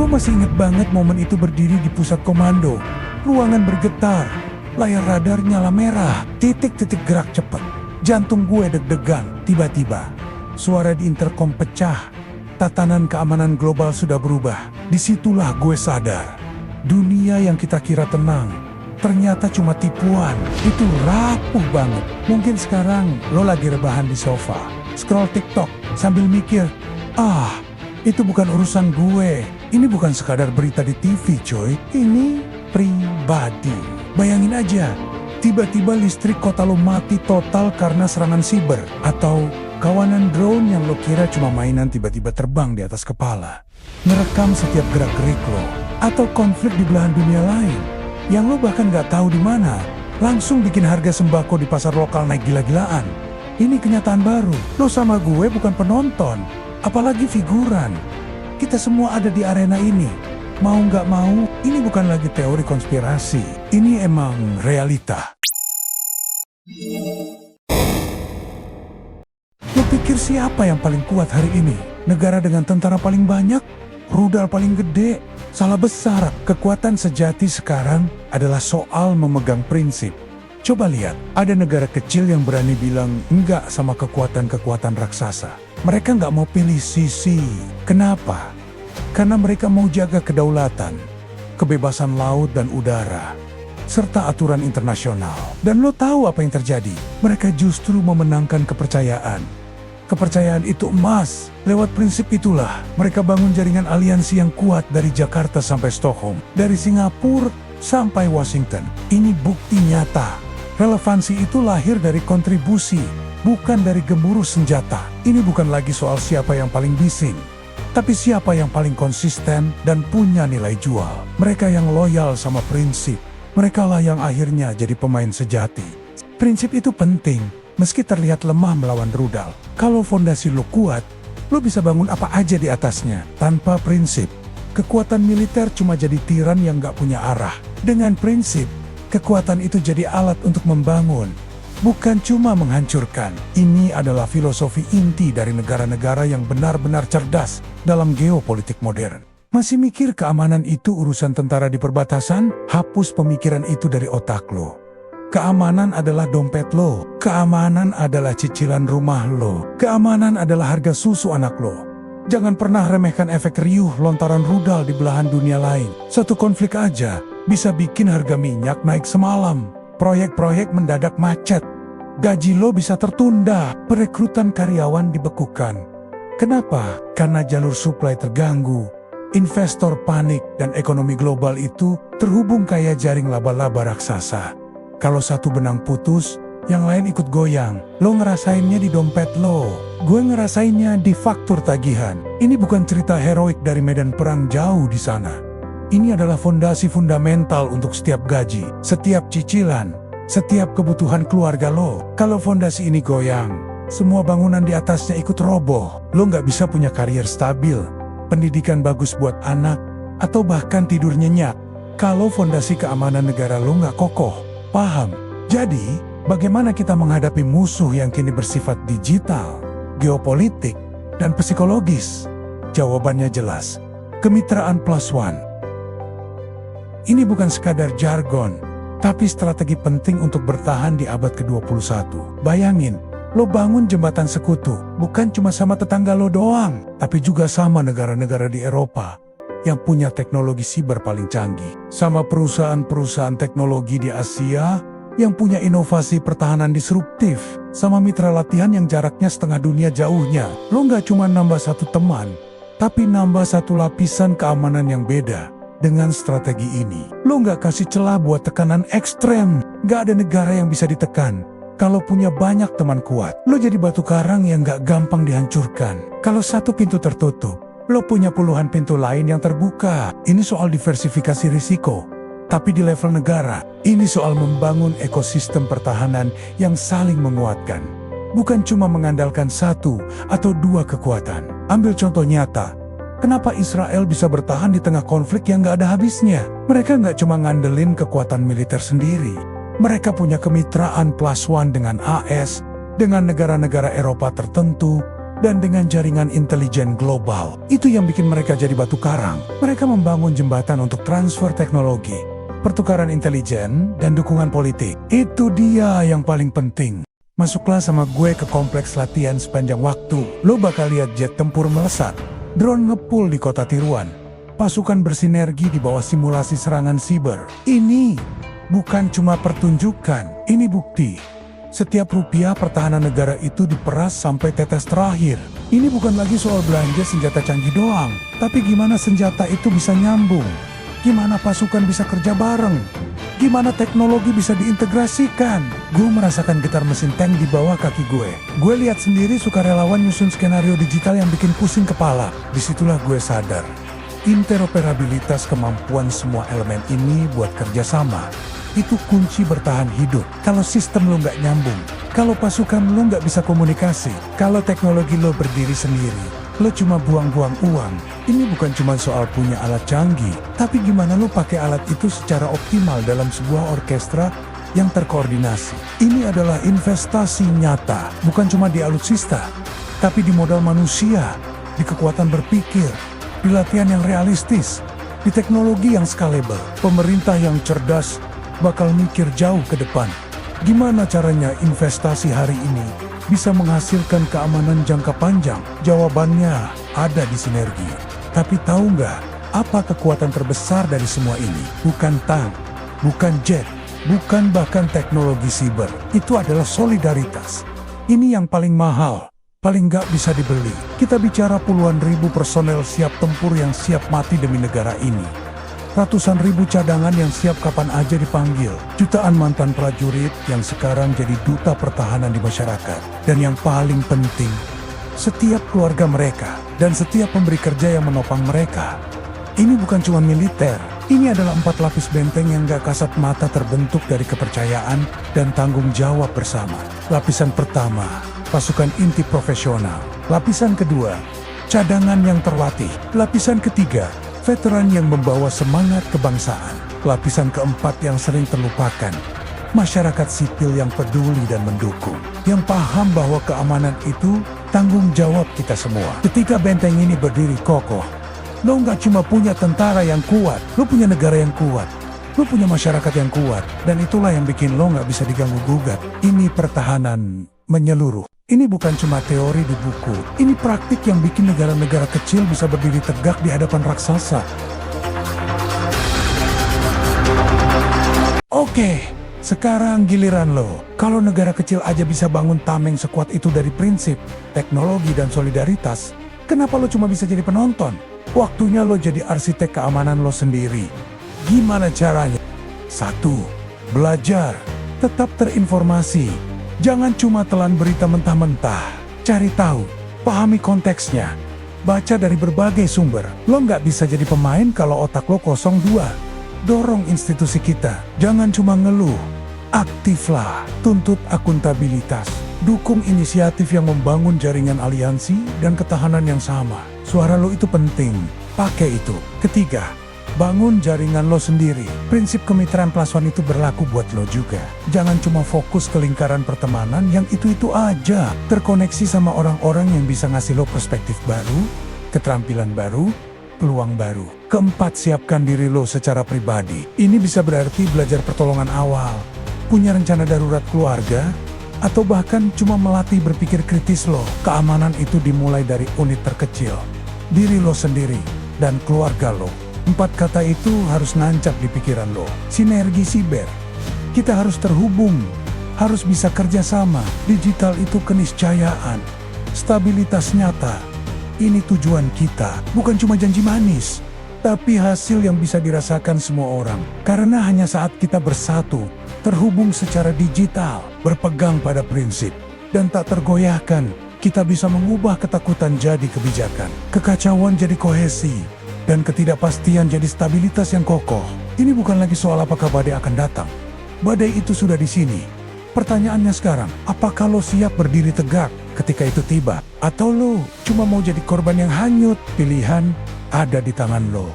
Gue masih inget banget momen itu berdiri di pusat komando. Ruangan bergetar, layar radar nyala merah, titik-titik gerak cepat. Jantung gue deg-degan, tiba-tiba suara di intercom pecah. Tatanan keamanan global sudah berubah. Disitulah gue sadar, dunia yang kita kira tenang ternyata cuma tipuan. Itu rapuh banget. Mungkin sekarang lo lagi rebahan di sofa, scroll TikTok sambil mikir, itu bukan urusan gue. Ini bukan sekadar berita di TV coy, ini pribadi. Bayangin aja, tiba-tiba listrik kota lo mati total karena serangan siber. Atau kawanan drone yang lo kira cuma mainan tiba-tiba terbang di atas kepala, merekam setiap gerak-gerik lo. Atau konflik di belahan dunia lain yang lo bahkan gak tahu di mana, langsung bikin harga sembako di pasar lokal naik gila-gilaan. Ini kenyataan baru. Lo sama gue bukan penonton, apalagi figuran. Kita semua ada di arena ini. Mau gak mau, ini bukan lagi teori konspirasi. Ini emang realita. Lo pikir siapa yang paling kuat hari ini? Negara dengan tentara paling banyak? Rudal paling gede? Salah besar. Kekuatan sejati sekarang adalah soal memegang prinsip. Coba lihat, ada negara kecil yang berani bilang enggak sama kekuatan-kekuatan raksasa. Mereka nggak mau pilih sisi. Kenapa? Karena mereka mau jaga kedaulatan, kebebasan laut dan udara, serta aturan internasional. Dan lo tahu apa yang terjadi? Mereka justru memenangkan kepercayaan. Kepercayaan itu emas. Lewat prinsip itulah, mereka bangun jaringan aliansi yang kuat dari Jakarta sampai Stockholm, dari Singapura sampai Washington. Ini bukti nyata. Relevansi itu lahir dari kontribusi, bukan dari gemuruh senjata. Ini bukan lagi soal siapa yang paling bising, tapi siapa yang paling konsisten dan punya nilai jual. Mereka yang loyal sama prinsip, mereka lah yang akhirnya jadi pemain sejati. Prinsip itu penting, meski terlihat lemah melawan rudal. Kalau fondasi lo kuat, lo bisa bangun apa aja di atasnya. Tanpa prinsip, kekuatan militer cuma jadi tiran yang gak punya arah. Dengan prinsip, kekuatan itu jadi alat untuk membangun, bukan cuma menghancurkan. Ini adalah filosofi inti dari negara-negara yang benar-benar cerdas dalam geopolitik modern. Masih mikir keamanan itu urusan tentara di perbatasan? Hapus pemikiran itu dari otak lo. Keamanan adalah dompet lo. Keamanan adalah cicilan rumah lo. Keamanan adalah harga susu anak lo. Jangan pernah remehkan efek riuh lontaran rudal di belahan dunia lain. Satu konflik aja bisa bikin harga minyak naik semalam. Proyek-proyek mendadak macet. Gaji lo bisa tertunda. Perekrutan karyawan dibekukan. Kenapa? Karena jalur suplai terganggu. Investor panik dan ekonomi global itu terhubung kayak jaring laba-laba raksasa. Kalau satu benang putus, yang lain ikut goyang. Lo ngerasainnya di dompet lo. Gue ngerasainnya di faktur tagihan. Ini bukan cerita heroik dari medan perang jauh di sana. Ini adalah fondasi fundamental untuk setiap gaji, setiap cicilan, setiap kebutuhan keluarga lo. Kalau fondasi ini goyang, semua bangunan di atasnya ikut roboh. Lo nggak bisa punya karier stabil, pendidikan bagus buat anak, atau bahkan tidur nyenyak kalau fondasi keamanan negara lo nggak kokoh. Paham? Jadi, bagaimana kita menghadapi musuh yang kini bersifat digital, geopolitik, dan psikologis? Jawabannya jelas, kemitraan plus one. Ini bukan sekadar jargon, tapi strategi penting untuk bertahan di abad ke-21. Bayangin, lo bangun jembatan sekutu, bukan cuma sama tetangga lo doang, tapi juga sama negara-negara di Eropa yang punya teknologi siber paling canggih. Sama perusahaan-perusahaan teknologi di Asia yang punya inovasi pertahanan disruptif. Sama mitra latihan yang jaraknya setengah dunia jauhnya. Lo nggak cuma nambah satu teman, tapi nambah satu lapisan keamanan yang beda. Dengan strategi ini, lo nggak kasih celah buat tekanan ekstrem. Nggak ada negara yang bisa ditekan. Kalau punya banyak teman kuat, lo jadi batu karang yang nggak gampang dihancurkan. Kalau satu pintu tertutup, lo punya puluhan pintu lain yang terbuka. Ini soal diversifikasi risiko. Tapi di level negara, ini soal membangun ekosistem pertahanan yang saling menguatkan. Bukan cuma mengandalkan satu atau dua kekuatan. Ambil contoh nyata. Kenapa Israel bisa bertahan di tengah konflik yang gak ada habisnya? Mereka gak cuma ngandelin kekuatan militer sendiri. Mereka punya kemitraan plus one dengan AS, dengan negara-negara Eropa tertentu, Dan dengan jaringan intelijen global, itu yang bikin mereka jadi batu karang. Mereka membangun jembatan untuk transfer teknologi, pertukaran intelijen, dan dukungan politik. Itu dia yang paling penting. Masuklah sama gue ke kompleks latihan sepanjang waktu. Lo bakal lihat jet tempur melesat, drone ngepul di kota tiruan, pasukan bersinergi di bawah simulasi serangan siber. Ini bukan cuma pertunjukan, ini bukti. Setiap rupiah pertahanan negara itu diperas sampai tetes terakhir. Ini bukan lagi soal belanja senjata canggih doang, tapi gimana senjata itu bisa nyambung, gimana pasukan bisa kerja bareng, gimana teknologi bisa diintegrasikan. Gue merasakan getar mesin tank di bawah kaki gue. Gue lihat sendiri sukarelawan nyusun skenario digital yang bikin pusing kepala. Disitulah gue sadar, interoperabilitas kemampuan semua elemen ini buat kerjasama. Itu kunci bertahan hidup. Kalau sistem lo nggak nyambung, kalau pasukan lo nggak bisa komunikasi, kalau teknologi lo berdiri sendiri, lo cuma buang-buang uang. Ini bukan cuma soal punya alat canggih, tapi gimana lo pakai alat itu secara optimal dalam sebuah orkestra yang terkoordinasi. Ini adalah investasi nyata, bukan cuma di alutsista, tapi di modal manusia, di kekuatan berpikir, di latihan yang realistis, di teknologi yang scalable. Pemerintah yang cerdas bakal mikir jauh ke depan. Gimana caranya investasi hari ini bisa menghasilkan keamanan jangka panjang? Jawabannya ada di sinergi. Tapi tahu nggak, apa kekuatan terbesar dari semua ini? Bukan tank, bukan jet, bukan bahkan teknologi siber. Itu adalah solidaritas. Ini yang paling mahal, paling nggak bisa dibeli. Kita bicara puluhan ribu personel siap tempur yang siap mati demi negara ini. Ratusan ribu cadangan yang siap kapan aja dipanggil. Jutaan mantan prajurit yang sekarang jadi duta pertahanan di masyarakat. Dan yang paling penting, setiap keluarga mereka dan setiap pemberi kerja yang menopang mereka. Ini bukan cuma militer. Ini adalah 4 lapis benteng yang gak kasat mata terbentuk dari kepercayaan dan tanggung jawab bersama. Lapisan pertama, pasukan inti profesional. Lapisan kedua, cadangan yang terlatih. Lapisan ketiga, veteran yang membawa semangat kebangsaan. Lapisan keempat yang sering terlupakan, masyarakat sipil yang peduli dan mendukung, yang paham bahwa keamanan itu tanggung jawab kita semua. Ketika benteng ini berdiri kokoh, lo nggak cuma punya tentara yang kuat, lo punya negara yang kuat, lo punya masyarakat yang kuat, dan itulah yang bikin lo nggak bisa diganggu-gugat. Ini pertahanan menyeluruh. Ini bukan cuma teori di buku, ini praktik yang bikin negara-negara kecil bisa berdiri tegak di hadapan raksasa. Oke, sekarang giliran lo. Kalau negara kecil aja bisa bangun tameng sekuat itu dari prinsip, teknologi, dan solidaritas, kenapa lo cuma bisa jadi penonton? Waktunya lo jadi arsitek keamanan lo sendiri. Gimana caranya? 1. Belajar, tetap terinformasi. Jangan cuma telan berita mentah-mentah. Cari tahu, pahami konteksnya. Baca dari berbagai sumber. Lo nggak bisa jadi pemain kalau otak lo kosong. 2. Dorong institusi kita. Jangan cuma ngeluh. Aktiflah, tuntut akuntabilitas. Dukung inisiatif yang membangun jaringan aliansi dan ketahanan yang sama. Suara lo itu penting. Pakai itu. 3. Bangun jaringan lo sendiri. Prinsip kemitraan +1 itu berlaku buat lo juga. Jangan cuma fokus ke lingkaran pertemanan yang itu-itu aja. Terkoneksi sama orang-orang yang bisa ngasih lo perspektif baru, keterampilan baru, peluang baru. 4. Siapkan diri lo secara pribadi. Ini bisa berarti belajar pertolongan awal, punya rencana darurat keluarga, atau bahkan cuma melatih berpikir kritis lo. Keamanan itu dimulai dari unit terkecil, diri lo sendiri, dan keluarga lo. 4 kata itu harus nancap di pikiran lo. Sinergi siber. Kita harus terhubung, harus bisa kerjasama. Digital itu keniscayaan, stabilitas nyata. Ini tujuan kita, bukan cuma janji manis, tapi hasil yang bisa dirasakan semua orang. Karena hanya saat kita bersatu, terhubung secara digital, berpegang pada prinsip, dan tak tergoyahkan, kita bisa mengubah ketakutan jadi kebijakan, kekacauan jadi kohesi, dan ketidakpastian jadi stabilitas yang kokoh. Ini bukan lagi soal apakah badai akan datang. Badai itu sudah di sini. Pertanyaannya sekarang, apakah lo siap berdiri tegak ketika itu tiba? Atau lo cuma mau jadi korban yang hanyut? Pilihan ada di tangan lo.